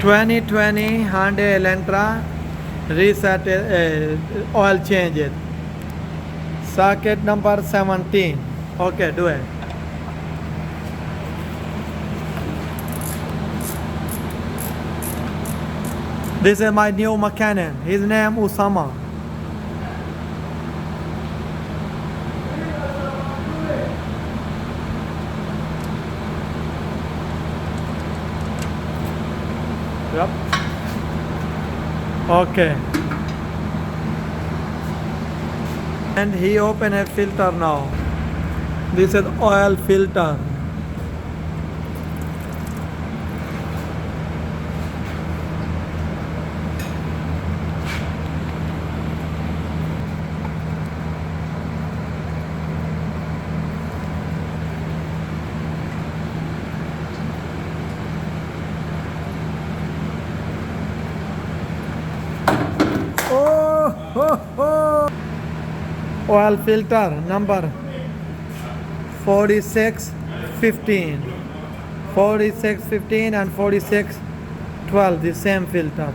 2020 Hyundai Elantra reset oil change it. Socket number 17. Okay, do it. This is my new mechanic. His name Usama. Yep. Okay. And he opened a filter now. This is oil filter. Oil filter number 4615, 4615 and 4612, the same filter.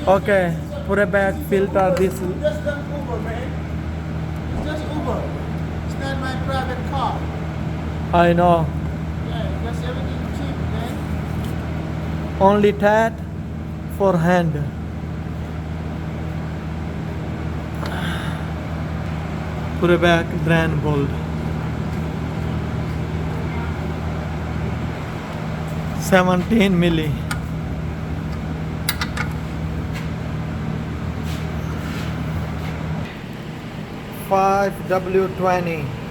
Okay, put it back filter this. Just done Uber, man. It's just Uber. It's not my private car. I know. Yeah, that's everything cheap, man. Only that for hand. Put it back, drain bolt. 17 milli. 5W20.